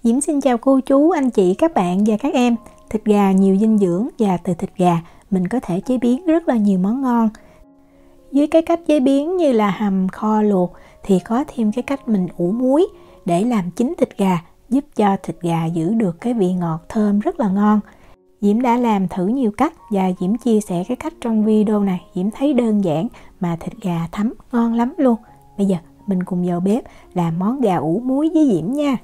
Diễm xin chào cô chú, anh chị, các bạn và các em. Thịt gà nhiều dinh dưỡng và từ thịt gà mình có thể chế biến rất là nhiều món ngon. Dưới cái cách chế biến như là hầm, kho, luộc thì có thêm cái cách mình ủ muối để làm chín thịt gà, giúp cho thịt gà giữ được cái vị ngọt thơm rất là ngon. Diễm đã làm thử nhiều cách và Diễm chia sẻ cái cách trong video này. Diễm thấy đơn giản mà thịt gà thấm ngon lắm luôn. Bây giờ mình cùng vào bếp làm món gà ủ muối với Diễm nha.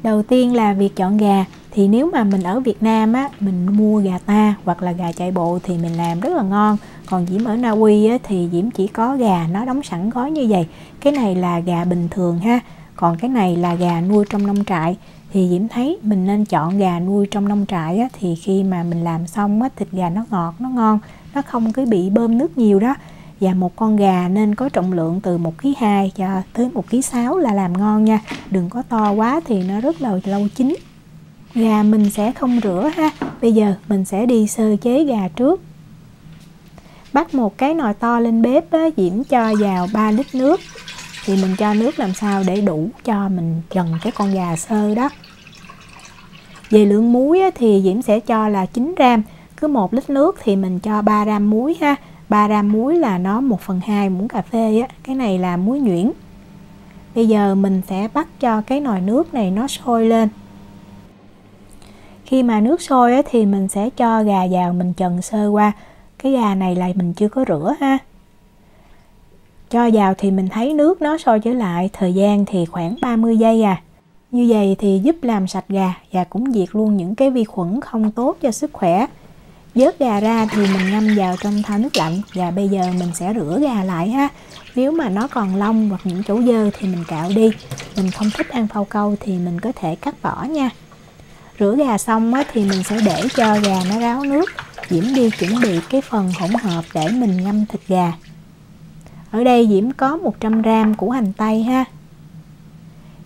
Đầu tiên là việc chọn gà. Thì nếu mà mình ở Việt Nam á, mình mua gà ta hoặc là gà chạy bộ thì mình làm rất là ngon. Còn Diễm ở Na Uy á, thì Diễm chỉ có gà nó đóng sẵn gói như vậy. Cái này là gà bình thường ha. Còn cái này là gà nuôi trong nông trại. Thì Diễm thấy mình nên chọn gà nuôi trong nông trại á, thì khi mà mình làm xong á, thịt gà nó ngọt, nó ngon, nó không có bị bơm nước nhiều đó. Và một con gà nên có trọng lượng từ 1,2 kg cho tới 1,6 kg là làm ngon nha. Đừng có to quá thì nó rất là lâu chín. Gà mình sẽ không rửa ha. Bây giờ mình sẽ đi sơ chế gà trước. Bắt một cái nồi to lên bếp á, Diễm cho vào 3 lít nước. Thì mình cho nước làm sao để đủ cho mình trần cái con gà sơ đó. Về lượng muối á, thì Diễm sẽ cho là 9 gram. Cứ 1 lít nước thì mình cho 3 gram muối ha. 3 gram muối là nó 1/2 muỗng cà phê á. Cái này là muối nhuyễn. Bây giờ mình sẽ bắt cho cái nồi nước này nó sôi lên. Khi mà nước sôi á, thì mình sẽ cho gà vào mình trần sơ qua. Cái gà này là mình chưa có rửa ha. Cho vào thì mình thấy nước nó sôi trở lại. Thời gian thì khoảng 30 giây à. Như vậy thì giúp làm sạch gà và cũng diệt luôn những cái vi khuẩn không tốt cho sức khỏe. Vớt gà ra thì mình ngâm vào trong thau nước lạnh. Và bây giờ mình sẽ rửa gà lại ha. Nếu mà nó còn lông hoặc những chỗ dơ thì mình cạo đi. Mình không thích ăn phao câu thì mình có thể cắt vỏ nha. Rửa gà xong á, thì mình sẽ để cho gà nó ráo nước. Diễm đi chuẩn bị cái phần hỗn hợp để mình ngâm thịt gà. Ở đây Diễm có 100 gram củ hành tây ha.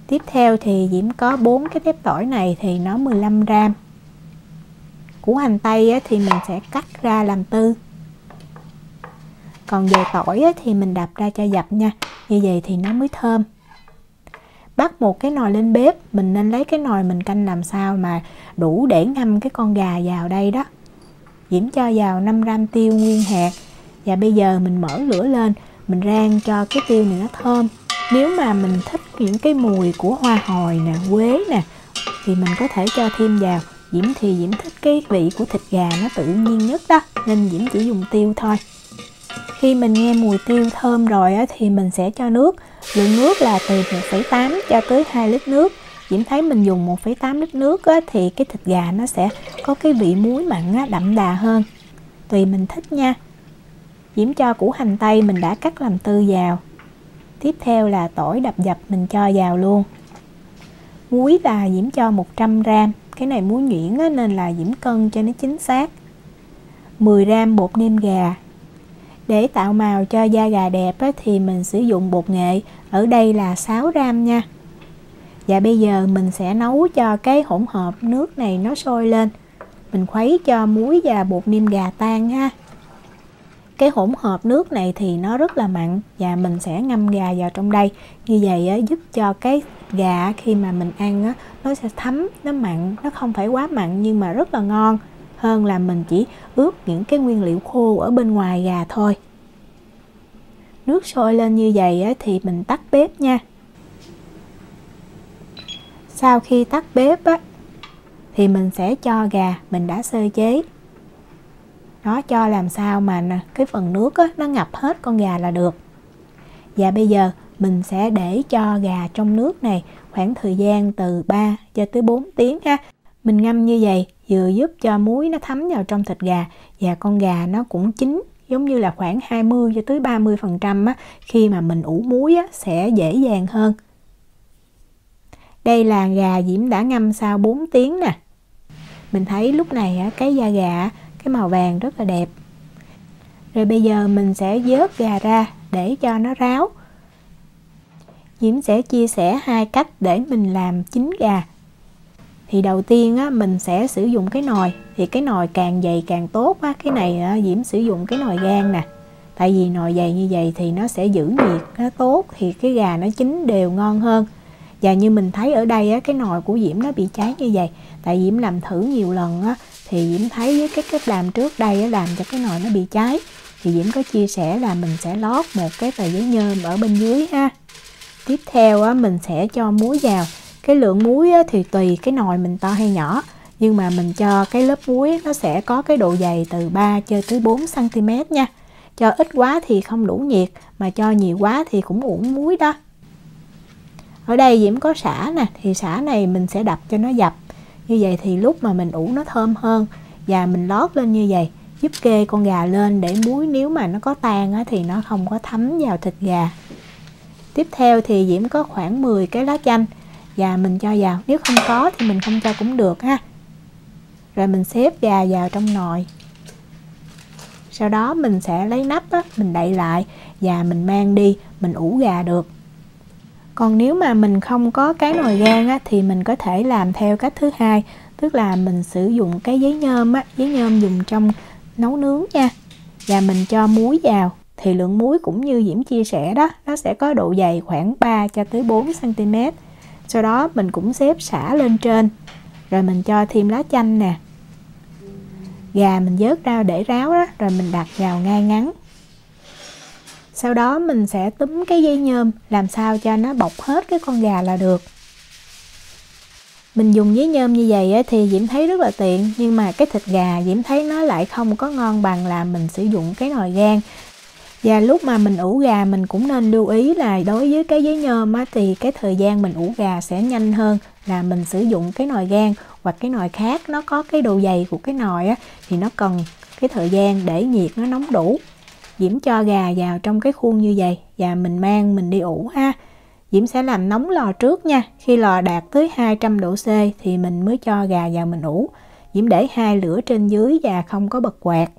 Tiếp theo thì Diễm có 4 cái tép tỏi này thì nó 15 gram. Củ hành tây á, thì mình sẽ cắt ra làm tư. Còn về tỏi á, thì mình đập ra cho dập nha. Như vậy thì nó mới thơm. Bắt một cái nồi lên bếp. Mình nên lấy cái nồi mình canh làm sao mà đủ để ngâm cái con gà vào đây đó. Diễm cho vào 5 gram tiêu nguyên hạt. Và bây giờ mình mở lửa lên. Mình rang cho cái tiêu này nó thơm. Nếu mà mình thích những cái mùi của hoa hồi nè, quế nè thì mình có thể cho thêm vào. Diễm thì Diễm thích cái vị của thịt gà nó tự nhiên nhất đó, nên Diễm chỉ dùng tiêu thôi. Khi mình nghe mùi tiêu thơm rồi á, thì mình sẽ cho nước. Lượng nước là từ 1,8 cho tới 2 lít nước. Diễm thấy mình dùng 1,8 lít nước á, thì cái thịt gà nó sẽ có cái vị muối mặn á, đậm đà hơn. Tùy mình thích nha. Diễm cho củ hành tây mình đã cắt làm tư vào. Tiếp theo là tỏi đập dập mình cho vào luôn. Muối là Diễm cho 100 gram. Cái này muối nhuyễn á, nên là Diễm cân cho nó chính xác. 10 gram bột nêm gà. Để tạo màu cho da gà đẹp á, thì mình sử dụng bột nghệ. Ở đây là 6 gram nha. Và bây giờ mình sẽ nấu cho cái hỗn hợp nước này nó sôi lên. Mình khuấy cho muối và bột nêm gà tan ha. Cái hỗn hợp nước này thì nó rất là mặn. Và mình sẽ ngâm gà vào trong đây. Như vậy á, giúp cho cái gà khi mà mình ăn á, nó sẽ thấm, nó mặn. Nó không phải quá mặn nhưng mà rất là ngon. Hơn là mình chỉ ướp những cái nguyên liệu khô ở bên ngoài gà thôi. Nước sôi lên như vậy á, thì mình tắt bếp nha. Sau khi tắt bếp á, thì mình sẽ cho gà mình đã sơ chế. Nó cho làm sao mà cái phần nước á, nó ngập hết con gà là được. Và bây giờ mình sẽ để cho gà trong nước này khoảng thời gian từ 3 cho tới 4 tiếng ha. Mình ngâm như vậy vừa giúp cho muối nó thấm vào trong thịt gà và con gà nó cũng chín, giống như là khoảng 20 cho tới 30% á, khi mà mình ủ muối á, sẽ dễ dàng hơn. Đây là gà Diễm đã ngâm sau 4 tiếng nè. Mình thấy lúc này á, cái da gà, cái màu vàng rất là đẹp. Rồi bây giờ mình sẽ vớt gà ra để cho nó ráo. Diễm sẽ chia sẻ 2 cách để mình làm chín gà. Thì đầu tiên á, mình sẽ sử dụng cái nồi. Thì cái nồi càng dày càng tốt á. Cái này á, Diễm sử dụng cái nồi gang nè. Tại vì nồi dày như vậy thì nó sẽ giữ nhiệt nó tốt, thì cái gà nó chín đều ngon hơn. Và như mình thấy ở đây á, cái nồi của Diễm nó bị cháy như vậy. Tại Diễm làm thử nhiều lần á, thì Diễm thấy với cái cách làm trước đây á, làm cho cái nồi nó bị cháy. Thì Diễm có chia sẻ là mình sẽ lót một cái tờ giấy nhôm ở bên dưới ha. Tiếp theo á, mình sẽ cho muối vào. Cái lượng muối á, thì tùy cái nồi mình to hay nhỏ. Nhưng mà mình cho cái lớp muối nó sẽ có cái độ dày từ 3 cho tới 4 cm nha. Cho ít quá thì không đủ nhiệt, mà cho nhiều quá thì cũng uổng muối đó. Ở đây Diễm có sả nè, thì sả này mình sẽ đập cho nó dập. Như vậy thì lúc mà mình ủ nó thơm hơn. Và mình lót lên như vậy, giúp kê con gà lên để muối nếu mà nó có tan á, thì nó không có thấm vào thịt gà. Tiếp theo thì Diễm có khoảng 10 cái lá chanh và mình cho vào. Nếu không có thì mình không cho cũng được ha. Rồi mình xếp gà vào trong nồi. Sau đó mình sẽ lấy nắp á, mình đậy lại và mình mang đi, mình ủ gà được. Còn nếu mà mình không có cái nồi gang á, thì mình có thể làm theo cách thứ hai. Tức là mình sử dụng cái giấy nhôm á, giấy nhôm dùng trong nấu nướng nha. Và mình cho muối vào. Thì lượng muối cũng như Diễm chia sẻ đó, nó sẽ có độ dày khoảng 3 cho tới 4 cm. Sau đó mình cũng xếp sả lên trên. Rồi mình cho thêm lá chanh nè. Gà mình vớt ra để ráo đó, rồi mình đặt vào ngay ngắn. Sau đó mình sẽ túm cái dây nhôm làm sao cho nó bọc hết cái con gà là được. Mình dùng giấy nhôm như vậy thì Diễm thấy rất là tiện, nhưng mà cái thịt gà Diễm thấy nó lại không có ngon bằng là mình sử dụng cái nồi gang. Và lúc mà mình ủ gà mình cũng nên lưu ý là đối với cái giấy nhôm thì cái thời gian mình ủ gà sẽ nhanh hơn là mình sử dụng cái nồi gang hoặc cái nồi khác. Nó có cái độ dày của cái nồi thì nó cần cái thời gian để nhiệt nó nóng đủ. Diễm cho gà vào trong cái khuôn như vậy và mình mang mình đi ủ ha. Diễm sẽ làm nóng lò trước nha. Khi lò đạt tới 200 độ C thì mình mới cho gà vào mình ủ. Diễm để 2 lửa trên dưới và không có bật quạt.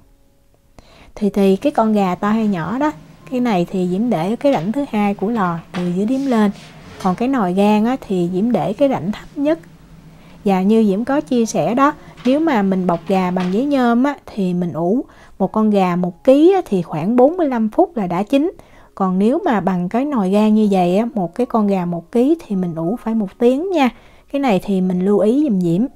Thì cái con gà to hay nhỏ đó, cái này thì Diễm để ở cái rãnh thứ hai của lò từ dưới đếm lên. Còn cái nồi gang thì Diễm để cái rãnh thấp nhất. Và như Diễm có chia sẻ đó, nếu mà mình bọc gà bằng giấy nhôm thì mình ủ một con gà 1 kg thì khoảng 45 phút là đã chín. Còn nếu mà bằng cái nồi gang như vậy một cái con gà 1 kg thì mình ủ phải 1 tiếng nha. Cái này thì mình lưu ý giùm Diễm.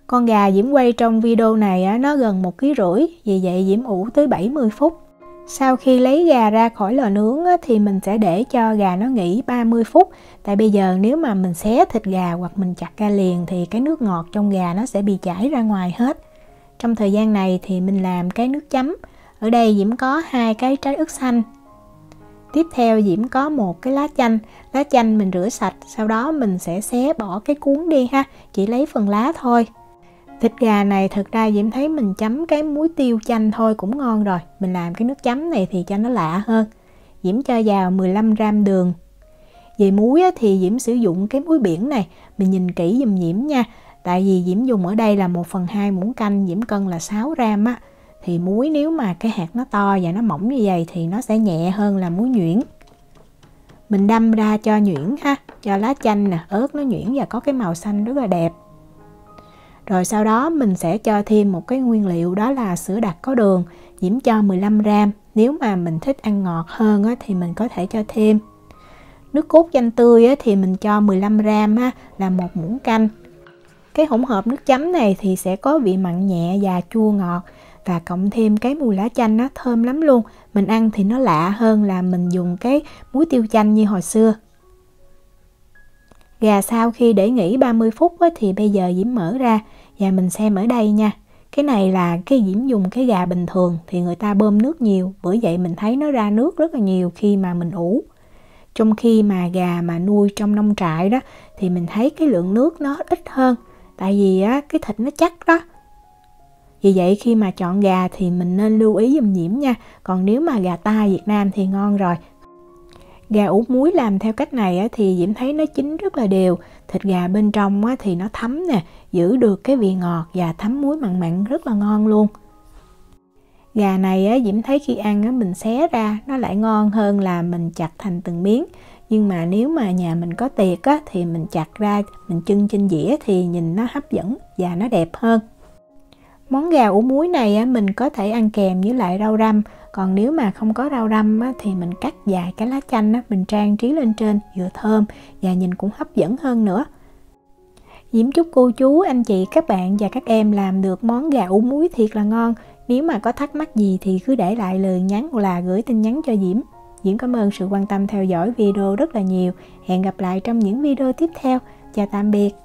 Con gà Diễm quay trong video này nó gần 1,5 kg, vì vậy Diễm ủ tới 70 phút. Sau khi lấy gà ra khỏi lò nướng thì mình sẽ để cho gà nó nghỉ 30 phút. Tại bây giờ nếu mà mình xé thịt gà hoặc mình chặt ra liền thì cái nước ngọt trong gà nó sẽ bị chảy ra ngoài hết. Trong thời gian này thì mình làm cái nước chấm. Ở đây Diễm có 2 cái trái ớt xanh. Tiếp theo Diễm có 1 cái lá chanh. Lá chanh mình rửa sạch, sau đó mình sẽ xé bỏ cái cuống đi ha, chỉ lấy phần lá thôi. Thịt gà này thực ra Diễm thấy mình chấm cái muối tiêu chanh thôi cũng ngon rồi. Mình làm cái nước chấm này thì cho nó lạ hơn. Diễm cho vào 15 g đường. Về muối thì Diễm sử dụng cái muối biển này. Mình nhìn kỹ giùm Diễm nha. Tại vì Diễm dùng ở đây là 1/2 muỗng canh, Diễm cân là 6 g Thì muối nếu mà cái hạt nó to và nó mỏng như vậy thì nó sẽ nhẹ hơn là muối nhuyễn. Mình đâm ra cho nhuyễn ha, cho lá chanh nè, ớt nó nhuyễn và có cái màu xanh rất là đẹp. Rồi sau đó mình sẽ cho thêm một cái nguyên liệu, đó là sữa đặc có đường. Diễm cho 15 g. Nếu mà mình thích ăn ngọt hơn thì mình có thể cho thêm. Nước cốt chanh tươi thì mình cho 15 g là 1 muỗng canh. Cái hỗn hợp nước chấm này thì sẽ có vị mặn nhẹ và chua ngọt. Và cộng thêm cái mùi lá chanh thơm lắm luôn. Mình ăn thì nó lạ hơn là mình dùng cái muối tiêu chanh như hồi xưa. Gà sau khi để nghỉ 30 phút thì bây giờ Diễm mở ra và mình xem ở đây nha. Cái này là cái Diễm dùng cái gà bình thường thì người ta bơm nước nhiều, bởi vậy mình thấy nó ra nước rất là nhiều khi mà mình ủ. Trong khi mà gà mà nuôi trong nông trại đó thì mình thấy cái lượng nước nó ít hơn, tại vì cái thịt nó chắc đó. Vì vậy khi mà chọn gà thì mình nên lưu ý giùm Diễm nha. Còn nếu mà gà ta Việt Nam thì ngon rồi. Gà ủ muối làm theo cách này thì Diễm thấy nó chín rất là đều. Thịt gà bên trong thì nó thấm nè, giữ được cái vị ngọt và thấm muối mặn mặn rất là ngon luôn. Gà này Diễm thấy khi ăn mình xé ra nó lại ngon hơn là mình chặt thành từng miếng. Nhưng mà nếu mà nhà mình có tiệc thì mình chặt ra, mình chưng trên dĩa thì nhìn nó hấp dẫn và nó đẹp hơn. Món gà ủ muối này mình có thể ăn kèm với lại rau răm. Còn nếu mà không có rau răm á, thì mình cắt dài cái lá chanh á, mình trang trí lên trên vừa thơm và nhìn cũng hấp dẫn hơn nữa. Diễm chúc cô chú, anh chị, các bạn và các em làm được món gà ủ muối thiệt là ngon. Nếu mà có thắc mắc gì thì cứ để lại lời nhắn hoặc là gửi tin nhắn cho Diễm. Diễm cảm ơn sự quan tâm theo dõi video rất là nhiều. Hẹn gặp lại trong những video tiếp theo. Chào tạm biệt.